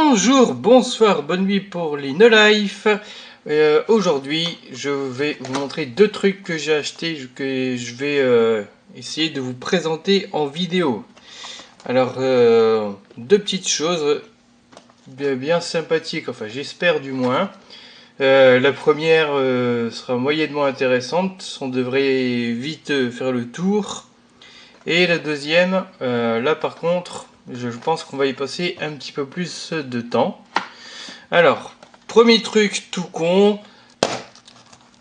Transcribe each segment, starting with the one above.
Bonjour, bonsoir, bonne nuit pour les No Life. Aujourd'hui, je vais vous montrer deux trucs que j'ai achetés que je vais essayer de vous présenter en vidéo. Alors, deux petites choses bien sympathiques, enfin j'espère du moins. La première sera moyennement intéressante, on devrait vite faire le tour. Et la deuxième, là par contre, je pense qu'on va y passer un petit peu plus de temps. Alors, premier truc tout con,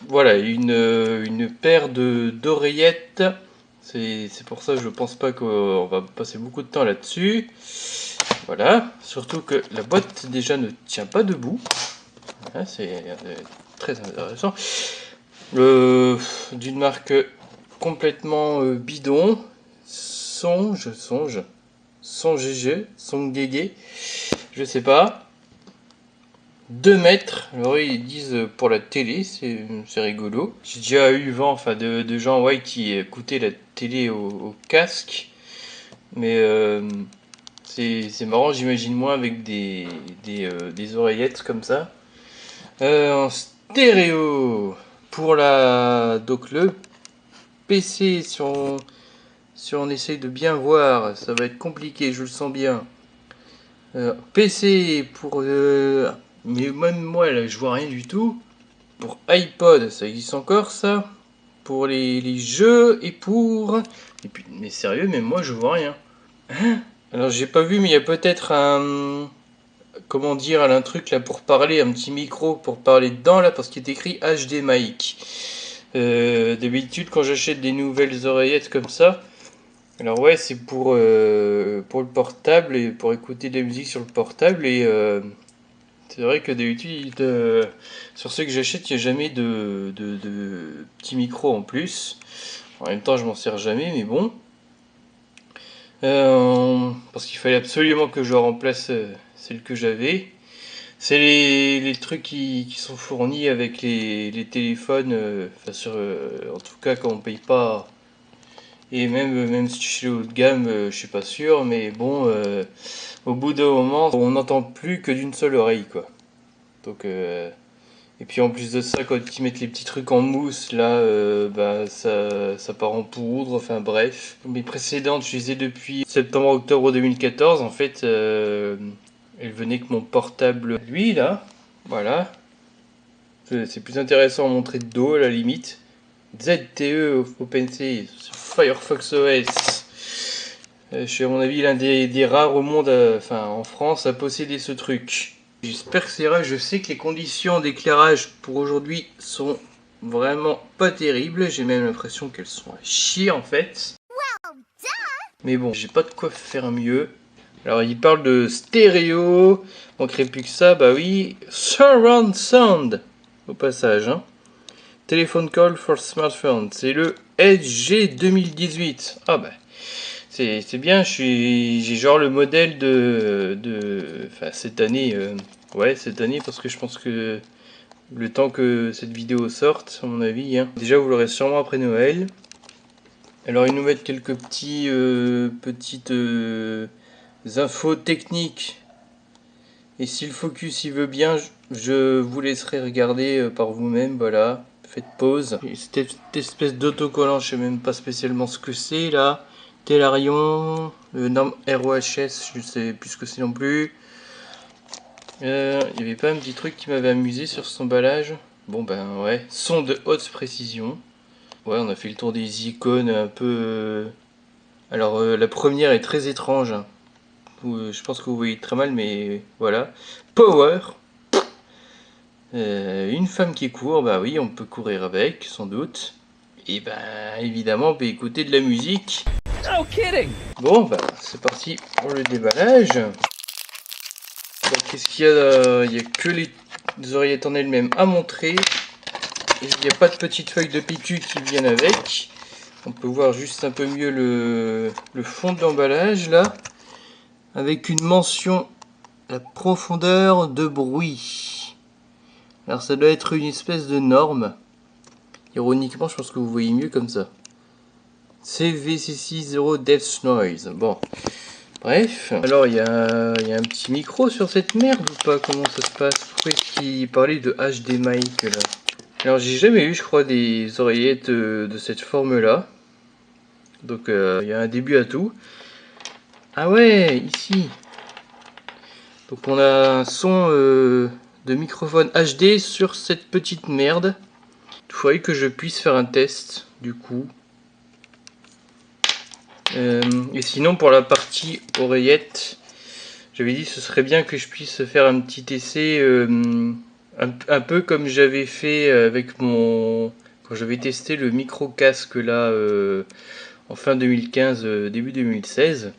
voilà, une paire d'oreillettes. C'est pour ça que je pense pas qu'on va passer beaucoup de temps là-dessus. Voilà, surtout que la boîte déjà ne tient pas debout. Voilà, c'est très intéressant. D'une marque complètement bidon. Songe, je sais pas. 2 mètres, alors ils disent pour la télé, c'est rigolo. J'ai déjà eu vent enfin, de gens ouais, qui écoutaient la télé au casque, mais c'est marrant, j'imagine moins avec des oreillettes comme ça. En stéréo, pour donc le PC, si on essaye de bien voir, ça va être compliqué, je le sens bien. PC pour... mais même moi là je vois rien du tout. Pour iPod, ça existe encore ça. Pour les jeux et pour... Et puis, mais sérieux, même moi je vois rien. Hein? Alors j'ai pas vu mais il y a peut-être un... Comment dire, un truc là pour parler, un petit micro pour parler dedans là parce qu'il est écrit HDMI. D'habitude quand j'achète des nouvelles oreillettes comme ça, alors ouais, c'est pour le portable et pour écouter de la musique sur le portable et c'est vrai que d'habitude sur ceux que j'achète, il n'y a jamais de petit micro en plus. En même temps, je m'en sers jamais, mais bon. Parce qu'il fallait absolument que je remplace celle que j'avais. C'est les trucs qui sont fournis avec les téléphones, en tout cas quand on paye pas. Et même si je suis haut de gamme, je suis pas sûr, mais bon, au bout d'un moment, on n'entend plus que d'une seule oreille, quoi. Donc, et puis en plus de ça, quand ils mettent les petits trucs en mousse, là, bah, ça part en poudre, enfin bref. Mes précédentes, je les ai depuis septembre-octobre 2014, en fait, elles venaient que mon portable, lui, là, voilà. C'est plus intéressant à montrer de dos, à la limite. ZTE OpenC sur Firefox OS. Je suis à mon avis l'un des rares au monde, enfin en France, à posséder ce truc. J'espère que c'est vrai, je sais que les conditions d'éclairage pour aujourd'hui sont vraiment pas terribles. J'ai même l'impression qu'elles sont à chier en fait. Mais bon, j'ai pas de quoi faire mieux. Alors il parle de stéréo, manquerait plus que ça, bah oui, surround sound au passage, hein. Telephone call for smartphone, c'est le LG 2018. Ah bah, c'est bien, j'ai genre le modèle enfin cette année, ouais cette année parce que je pense que le temps que cette vidéo sorte, à mon avis, hein. Déjà vous l'aurez sûrement après Noël. Alors ils nous mettent quelques petites infos techniques. Et si le focus il veut bien, je vous laisserai regarder par vous-même, voilà. Faites pause. Et cette espèce d'autocollant, je sais même pas spécialement ce que c'est là. Telarion, norme ROHS, je sais plus ce que c'est non plus. Il y avait pas un petit truc qui m'avait amusé sur cet emballage. Bon ben ouais, son de haute précision. Ouais, on a fait le tour des icônes un peu... Alors la première est très étrange. Hein. Je pense que vous voyez très mal, mais voilà. Power. Une femme qui court, bah oui, on peut courir avec, sans doute. Et ben évidemment, on peut écouter de la musique. No kidding. Bon, bah c'est parti pour le déballage. Qu'est-ce qu'il y a? Il n'y a que les oreillettes en elles-mêmes à montrer. Il n'y a pas de petites feuilles de PQ qui viennent avec. On peut voir juste un peu mieux le fond de l'emballage là. Avec une mention la profondeur de bruit. Alors ça doit être une espèce de norme. Ironiquement, je pense que vous voyez mieux comme ça. CVC60 Depth Noise. Bon. Bref, alors il y a un petit micro sur cette merde ou pas? Comment ça se passe? Pourquoi est-ce qu'il parlait de HDMI là? Alors j'ai jamais eu, je crois, des oreillettes de cette forme là. Donc il y a un début à tout. Ah ouais, ici. Donc on a un son de microphone HD sur cette petite merde. Il faudrait que je puisse faire un test du coup. Et sinon pour la partie oreillette, j'avais dit ce serait bien que je puisse faire un petit essai un peu comme j'avais fait avec mon... quand j'avais testé le micro casque là en fin 2015, début 2016.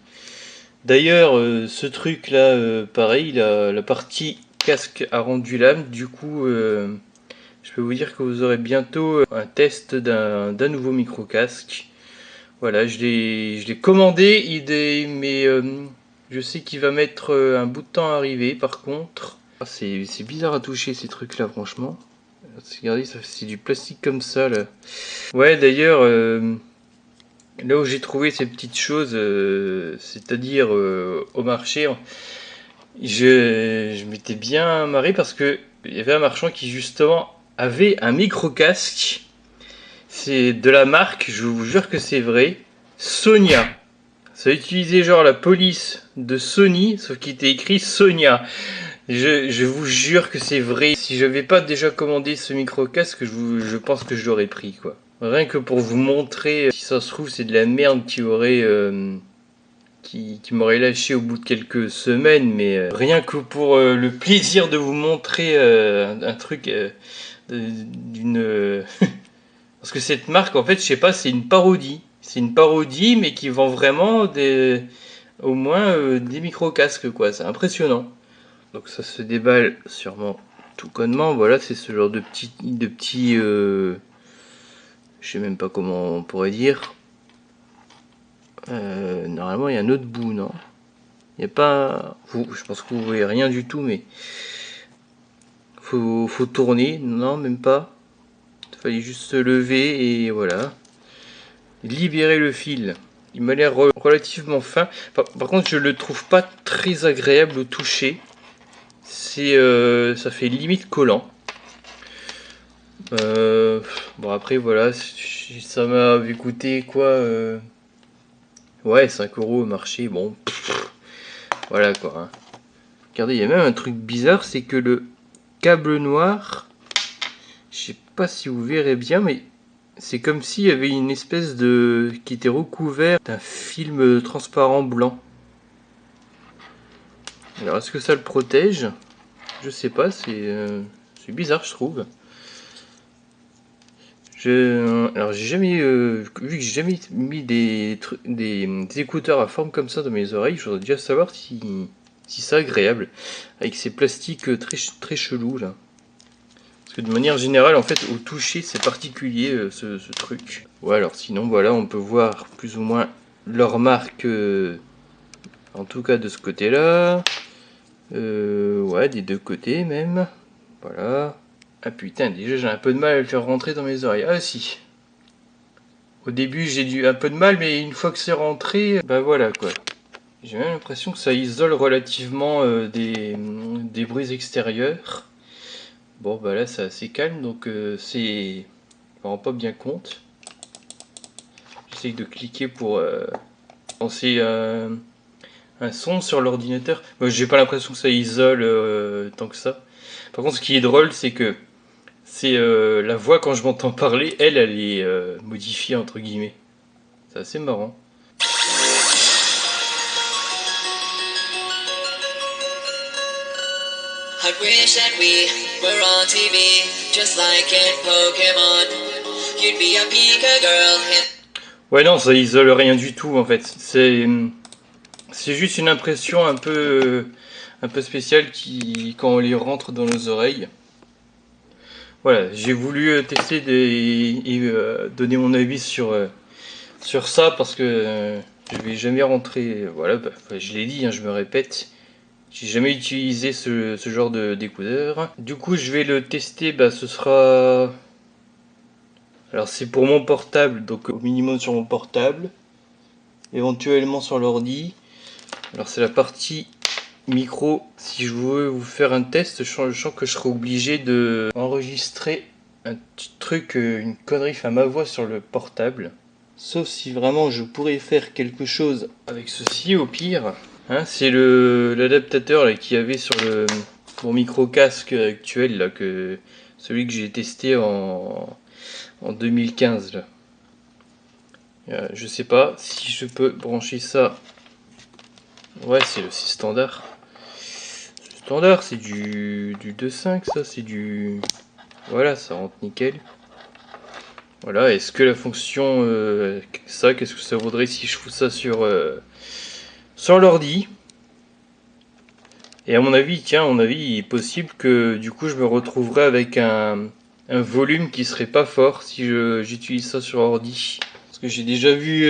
D'ailleurs ce truc là pareil, la partie casque a rendu l'âme, du coup je peux vous dire que vous aurez bientôt un test d'un nouveau micro casque. Voilà, je l'ai commandé, mais je sais qu'il va mettre un bout de temps à arriver par contre. Ah, c'est bizarre à toucher ces trucs là franchement. Regardez, c'est du plastique comme ça là. Ouais d'ailleurs, là où j'ai trouvé ces petites choses, c'est-à-dire au marché, je m'étais bien marré parce que il y avait un marchand qui justement avait un micro casque. C'est de la marque, je vous jure que c'est vrai, Sonia. Ça utilisait genre la police de Sony, sauf qu'il était écrit Sonia. Je vous jure que c'est vrai. Si j'avais pas déjà commandé ce micro casque, je pense que je l'aurais pris quoi. Rien que pour vous montrer, si ça se trouve c'est de la merde qui aurait qui m'aurait lâché au bout de quelques semaines, mais rien que pour le plaisir de vous montrer un truc d'une parce que cette marque, en fait, je sais pas, c'est une parodie. C'est une parodie, mais qui vend vraiment au moins des micro-casques, quoi. C'est impressionnant. Donc ça se déballe sûrement tout connement. Voilà, c'est ce genre de petits, je sais même pas comment on pourrait dire. Normalement, il y a un autre bout, non? Il n'y a pas... je pense que vous voyez rien du tout, mais... Faut tourner. Non, même pas. Il fallait juste se lever et voilà. Libérer le fil. Il m'a l'air relativement fin. Par contre, je le trouve pas très agréable au toucher. Ça fait limite collant. Bon après voilà, ça m'a coûté quoi ouais, 5 € au marché. Bon, voilà quoi. Hein. Regardez, il y a même un truc bizarre, c'est que le câble noir, je sais pas si vous verrez bien, mais c'est comme s'il y avait une espèce de... qui était recouvert d'un film transparent blanc. Alors est-ce que ça le protège? Je sais pas, c'est bizarre je trouve. Alors j'ai jamais... vu que j'ai jamais mis des écouteurs à forme comme ça dans mes oreilles, je voudrais déjà savoir si c'est agréable. Avec ces plastiques très chelous là. Parce que de manière générale, en fait, au toucher, c'est particulier ce truc. Ouais, alors sinon, voilà, on peut voir plus ou moins leur marque, en tout cas de ce côté-là. Ouais, des deux côtés même. Voilà. Ah putain, déjà j'ai un peu de mal à le faire rentrer dans mes oreilles. Ah si. Au début, j'ai eu un peu de mal, mais une fois que c'est rentré, bah voilà quoi. J'ai même l'impression que ça isole relativement des bruits extérieurs. Bon bah là c'est assez calme donc c'est... on rend pas bien compte. J'essaye de cliquer pour lancer un son sur l'ordinateur. Moi j'ai pas l'impression que ça isole tant que ça. Par contre ce qui est drôle c'est que c'est la voix quand je m'entends parler, elle est modifiée entre guillemets. C'est assez marrant. I wish that we were on TV, just like in Pokémon. You'd be a Pika girl. Ouais non, ça isole rien du tout en fait. C'est juste une impression un peu spéciale quand on les rentre dans nos oreilles. Voilà, j'ai voulu tester et donner mon avis sur ça parce que je vais jamais rentrer. Voilà, bah, je l'ai dit, hein, je me répète. J'ai jamais utilisé ce genre d'écouteur. Du coup, je vais le tester. Bah, ce sera... alors, c'est pour mon portable, donc au minimum sur mon portable. Éventuellement sur l'ordi. Alors c'est la partie micro. Si je veux vous faire un test, je sens que je serai obligé de enregistrer un petit truc, une connerie, enfin ma voix sur le portable. Sauf si vraiment je pourrais faire quelque chose avec ceci au pire. Hein, c'est l'adaptateur là qu'il y avait sur mon micro casque actuel là, celui que j'ai testé en 2015 là. Je sais pas si je peux brancher ça. Ouais, c'est standard. Standard, c'est du 2.5, ça, c'est du... Voilà, ça rentre nickel. Voilà, est-ce que la fonction... ça, qu'est-ce que ça vaudrait si je fous ça sur l'ordi? Et à mon avis, tiens, à mon avis, il est possible que du coup je me retrouverai avec un volume qui serait pas fort si j'utilise ça sur ordi. Parce que j'ai déjà vu,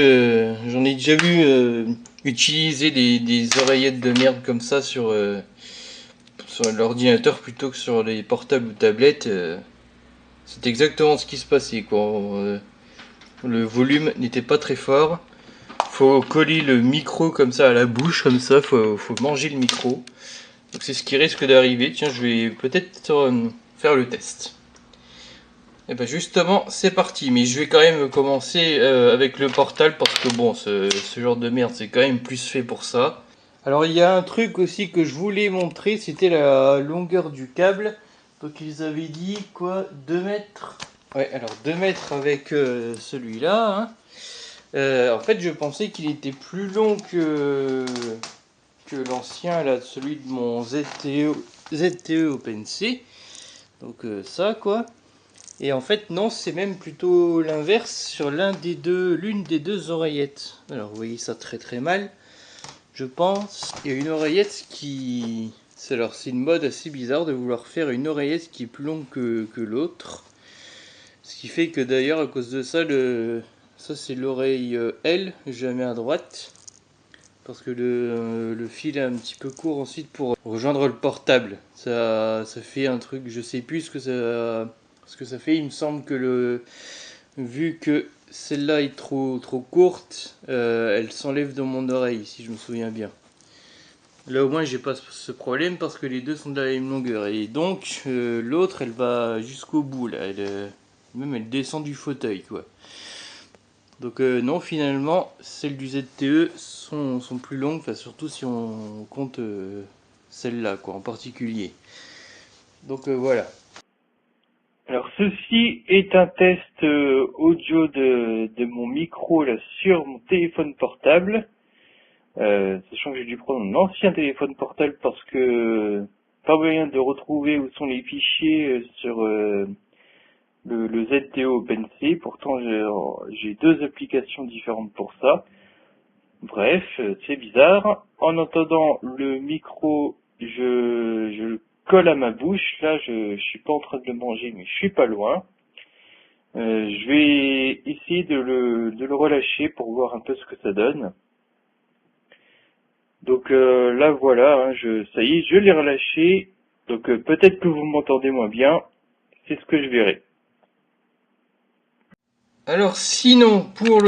j'en ai déjà vu utiliser des oreillettes de merde comme ça sur l'ordinateur plutôt que sur les portables ou tablettes. C'est exactement ce qui se passait, quoi. Le volume n'était pas très fort. Faut coller le micro comme ça à la bouche, comme ça, faut manger le micro. Donc c'est ce qui risque d'arriver. Tiens, je vais peut-être faire le test. Et ben justement, c'est parti. Mais je vais quand même commencer avec le portable parce que bon, ce genre de merde, c'est quand même plus fait pour ça. Alors il y a un truc aussi que je voulais montrer, c'était la longueur du câble. Donc ils avaient dit quoi, 2 mètres. Ouais, alors 2 mètres avec celui-là. Hein. En fait, je pensais qu'il était plus long que l'ancien, là, celui de mon ZTE OpenC. Donc ça, quoi. Et en fait, non, c'est même plutôt l'inverse sur l'une des deux oreillettes. Alors, vous voyez ça très très mal, je pense. Il y a une oreillette qui... c'est une mode assez bizarre de vouloir faire une oreillette qui est plus longue que l'autre. Ce qui fait que d'ailleurs, à cause de ça, ça c'est l'oreille L, je la mets à droite. Parce que le fil est un petit peu court ensuite pour rejoindre le portable. Ça fait un truc, je sais plus ce que ça fait. Il me semble que vu que celle-là est trop courte, elle s'enlève dans mon oreille, si je me souviens bien. Là au moins j'ai pas ce problème parce que les deux sont de la même longueur. Et donc l'autre elle va jusqu'au bout là. Même elle descend du fauteuil quoi. Donc non, finalement, celles du ZTE sont plus longues, enfin, surtout si on compte celle-là, quoi, en particulier. Donc voilà. Alors ceci est un test audio de mon micro là, sur mon téléphone portable. Sachant que j'ai dû prendre mon ancien téléphone portable parce que pas moyen de retrouver où sont les fichiers sur le ZTE OpenC. Pourtant j'ai deux applications différentes pour ça. Bref, c'est bizarre. En entendant le micro, je le colle à ma bouche. Là, je suis pas en train de le manger, mais je suis pas loin. Je vais essayer de le relâcher pour voir un peu ce que ça donne. Donc là, voilà, hein, ça y est, je l'ai relâché. Donc peut-être que vous m'entendez moins bien. C'est ce que je verrai. Alors sinon, pour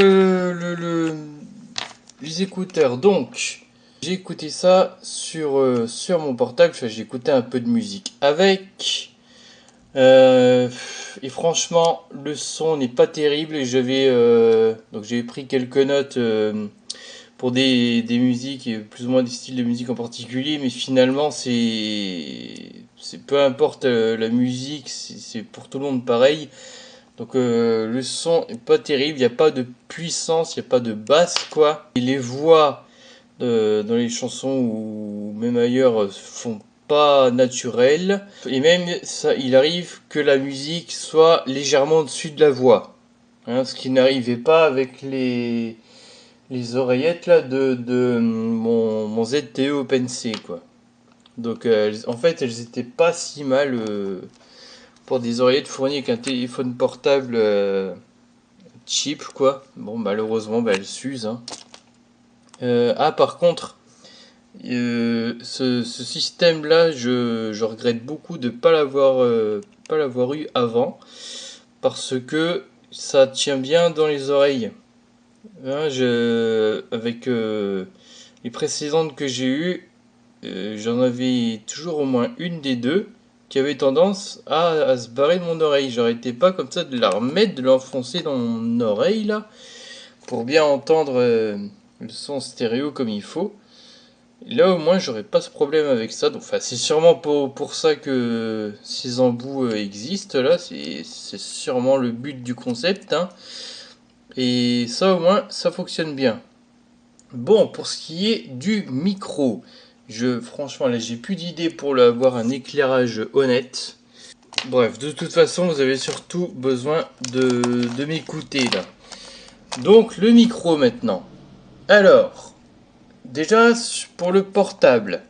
les écouteurs, donc... j'ai écouté ça sur mon portable, enfin, j'ai écouté un peu de musique avec, et franchement le son n'est pas terrible et donc j'avais pris quelques notes pour des musiques et plus ou moins des styles de musique en particulier, mais finalement c'est peu importe la musique, c'est pour tout le monde pareil. Donc le son est pas terrible, il n'y a pas de puissance, il n'y a pas de basse quoi. Et les voix dans les chansons ou même ailleurs font pas naturel. Et même ça, il arrive que la musique soit légèrement au-dessus de la voix. Hein, ce qui n'arrivait pas avec les oreillettes là de mon ZTE OpenC quoi. Donc en fait elles étaient pas si mal pour des oreillettes fournies avec un téléphone portable cheap quoi. Bon malheureusement elles s'usent. Hein. Par contre, ce système-là, je regrette beaucoup de pas l'avoir eu avant, parce que ça tient bien dans les oreilles. Hein, avec les précédentes que j'ai eues, j'en avais toujours au moins une des deux qui avait tendance à se barrer de mon oreille. J'arrêtais pas comme ça de la remettre, de l'enfoncer dans mon oreille là, pour bien entendre le son stéréo comme il faut. Là au moins j'aurais pas ce problème avec ça. Donc, enfin, c'est sûrement pour ça que ces embouts existent là. C'est sûrement le but du concept, hein. Et ça au moins ça fonctionne bien. Bon, pour ce qui est du micro, franchement là j'ai plus d'idées pour avoir un éclairage honnête. Bref, de toute façon vous avez surtout besoin de m'écouter là. Donc le micro maintenant. Alors, déjà pour le portable,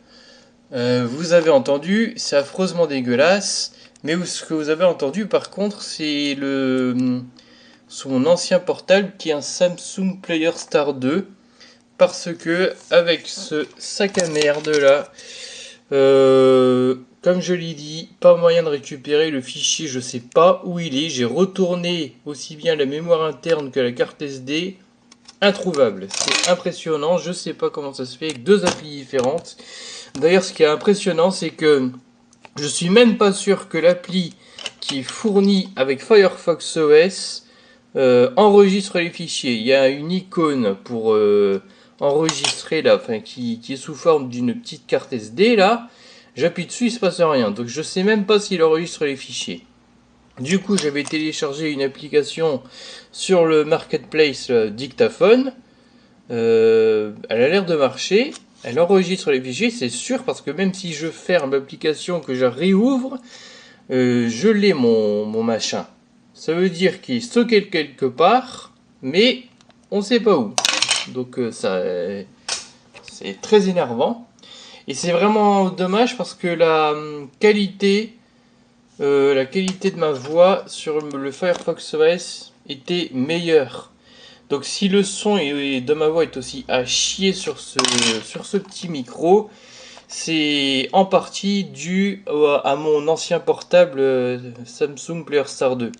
vous avez entendu, c'est affreusement dégueulasse. Mais ce que vous avez entendu par contre, c'est son ancien portable qui est un Samsung Player Star 2. Parce que avec ce sac à merde là, comme je l'ai dit, pas moyen de récupérer le fichier, je sais pas où il est. J'ai retourné aussi bien la mémoire interne que la carte SD. Introuvable. C'est impressionnant, je sais pas comment ça se fait avec deux applis différentes. D'ailleurs, ce qui est impressionnant, c'est que je suis même pas sûr que l'appli qui est fournie avec Firefox OS enregistre les fichiers. Il y a une icône pour enregistrer là, enfin qui est sous forme d'une petite carte SD là. J'appuie dessus, il se passe rien. Donc je sais même pas s'il enregistre les fichiers. Du coup, j'avais téléchargé une application sur le marketplace Dictaphone. Elle a l'air de marcher. Elle enregistre les fichiers, c'est sûr, parce que même si je ferme l'application, que je réouvre, je l'ai mon machin. Ça veut dire qu'il est stocké quelque part, mais on sait pas où. Donc c'est très énervant. Et c'est vraiment dommage parce que la qualité de ma voix sur le Firefox OS était meilleure. Donc si le son de ma voix est aussi à chier sur ce petit micro, c'est en partie dû à mon ancien portable Samsung Player Star 2.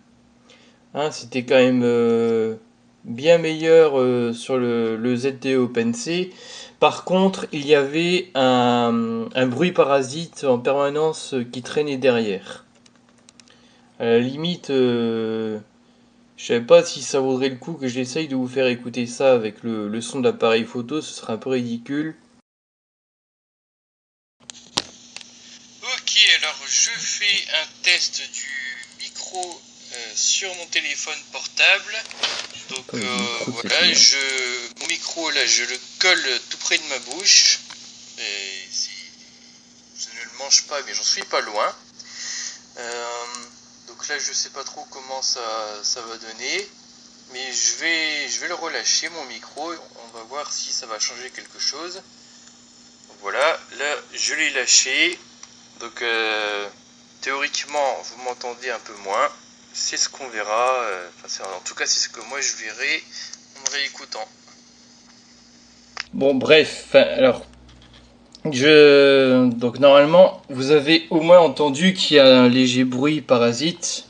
Hein, c'était quand même bien meilleur sur le ZTE OpenC. Par contre, il y avait un bruit parasite en permanence qui traînait derrière. À la limite, je savais pas si ça vaudrait le coup que j'essaye de vous faire écouter ça avec le son de l'appareil photo, ce serait un peu ridicule. Ok, alors je fais un test du micro sur mon téléphone portable. Donc voilà, mon micro là, je le colle tout près de ma bouche. Et je ne le mange pas, mais j'en suis pas loin. Donc là, je sais pas trop comment ça va donner. Mais je vais le relâcher, mon micro. On va voir si ça va changer quelque chose. Donc voilà, là, je l'ai lâché. Donc théoriquement, vous m'entendez un peu moins. C'est ce qu'on verra. En tout cas, c'est ce que moi je verrai en me réécoutant. Bon, bref, alors, donc normalement, vous avez au moins entendu qu'il y a un léger bruit parasite.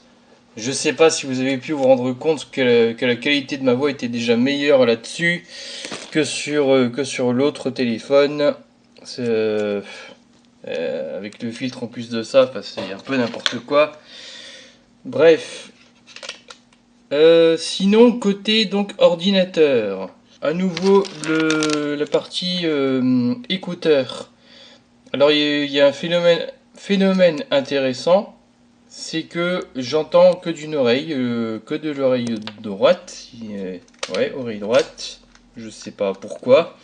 Je sais pas si vous avez pu vous rendre compte que la qualité de ma voix était déjà meilleure là-dessus que sur l'autre téléphone. Avec le filtre en plus de ça, c'est un peu n'importe quoi. Bref. Sinon, côté donc ordinateur, à nouveau la partie écouteur. Alors il y a un phénomène intéressant, c'est que j'entends que d'une oreille, que de l'oreille droite. Ouais, oreille droite. Je sais pas pourquoi.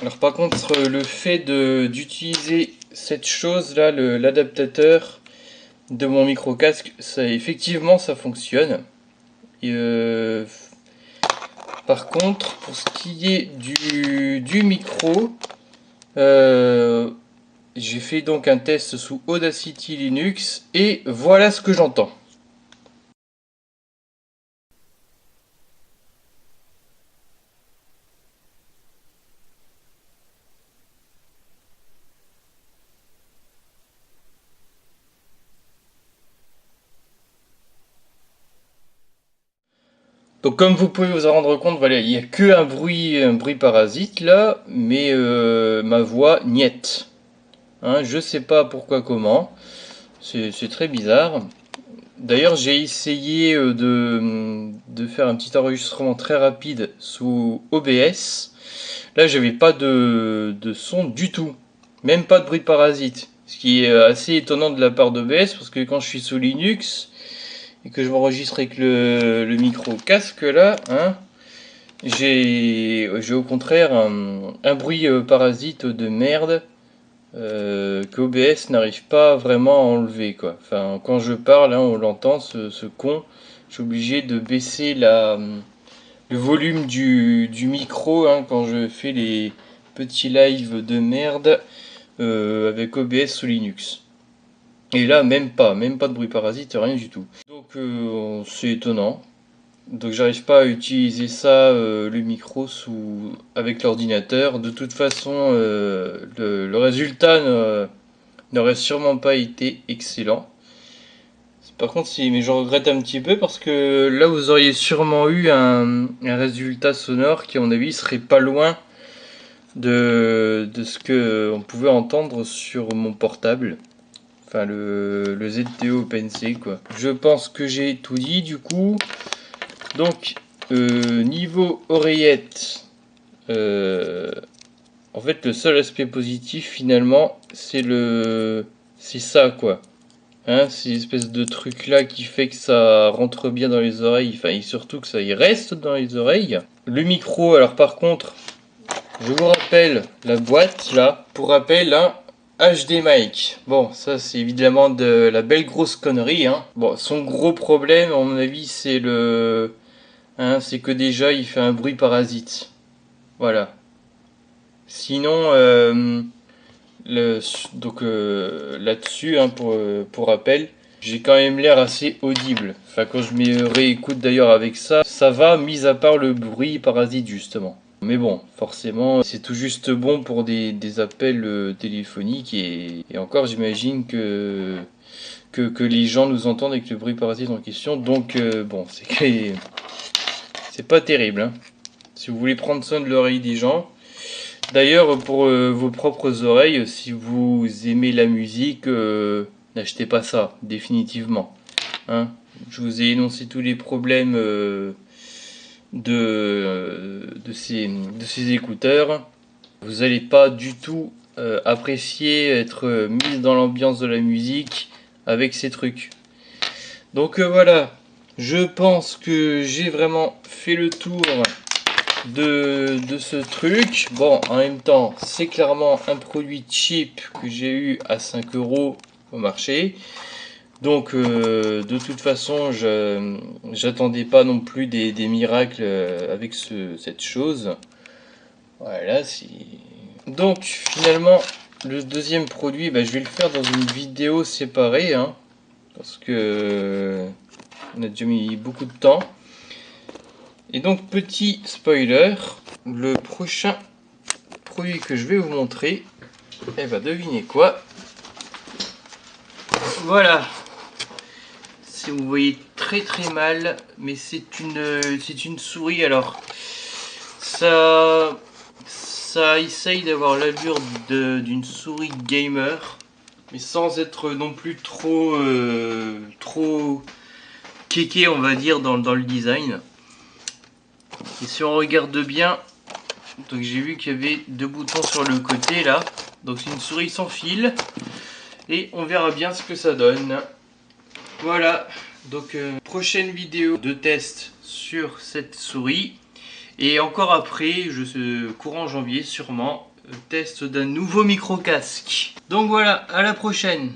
Alors par contre, le fait d'utiliser cette chose là, l'adaptateur de mon micro casque, effectivement ça fonctionne. Et, par contre, pour ce qui est du micro, j'ai fait donc un test sous Audacity Linux et voilà ce que j'entends. Donc comme vous pouvez vous en rendre compte, voilà, il n'y a que un bruit parasite là, mais ma voix niette. Hein, je sais pas pourquoi comment, c'est très bizarre. D'ailleurs j'ai essayé de faire un petit enregistrement très rapide sous OBS. Là j'avais pas de son du tout, même pas de bruit parasite. Ce qui est assez étonnant de la part d'OBS parce que quand je suis sous Linux et que je m'enregistre avec le micro casque là, hein, j'ai au contraire un bruit parasite de merde que OBS n'arrive pas vraiment à enlever quoi. Enfin quand je parle, hein, on l'entend ce con. Je suis obligé de baisser le volume du micro hein, quand je fais les petits lives de merde avec OBS sous Linux. Et là, même pas de bruit parasite, rien du tout. Donc c'est étonnant. Donc j'arrive pas à utiliser ça, le micro avec l'ordinateur. De toute façon, le résultat n'aurait sûrement pas été excellent. Par contre, mais je regrette un petit peu parce que là, vous auriez sûrement eu un résultat sonore qui, à mon avis, serait pas loin de ce que on pouvait entendre sur mon portable. Enfin, le ZTO OpenC, quoi. Je pense que j'ai tout dit, du coup. Donc, niveau oreillette, en fait, le seul aspect positif, finalement, c'est ça, quoi. Hein, c'est l'espèce de truc là qui fait que ça rentre bien dans les oreilles, enfin, et surtout que ça y reste dans les oreilles. Le micro, alors par contre, je vous rappelle la boîte là, pour rappel, hein, HD mic. Bon, ça c'est évidemment de la belle grosse connerie. Hein. Bon, son gros problème, à mon avis, c'est hein, c'est que déjà il fait un bruit parasite. Voilà. Sinon, donc là-dessus, hein, pour rappel, j'ai quand même l'air assez audible. Enfin, quand je me réécoute d'ailleurs avec ça, ça va, mis à part le bruit parasite justement. Mais bon, forcément, c'est tout juste bon pour des appels téléphoniques et encore, j'imagine que les gens nous entendent avec le bruit parasite en question. Donc, bon, c'est pas terrible. Hein. Si vous voulez prendre soin de l'oreille des gens. D'ailleurs, pour vos propres oreilles, si vous aimez la musique, n'achetez pas ça, définitivement. Hein. Je vous ai énoncé tous les problèmes de ces écouteurs. Vous n'allez pas du tout apprécier être mis dans l'ambiance de la musique avec ces trucs. Donc voilà, je pense que j'ai vraiment fait le tour de ce truc. Bon, en même temps, c'est clairement un produit cheap que j'ai eu à 5 € au marché. Donc, de toute façon, j'attendais pas non plus des miracles avec cette chose. Voilà, donc, finalement, le deuxième produit, bah, je vais le faire dans une vidéo séparée, hein, parce que on a déjà mis beaucoup de temps. Et donc, petit spoiler, le prochain produit que je vais vous montrer, eh ben, devinez quoi? Voilà. Si vous voyez très mal, mais c'est une souris. Alors, ça essaye d'avoir l'allure d'une souris gamer, mais sans être non plus trop kéké, on va dire, dans le design. Et si on regarde bien, donc j'ai vu qu'il y avait 2 boutons sur le côté là. Donc c'est une souris sans fil. Et on verra bien ce que ça donne. Voilà, donc prochaine vidéo de test sur cette souris. Et encore après, courant janvier sûrement, test d'un nouveau micro casque. Donc voilà, à la prochaine.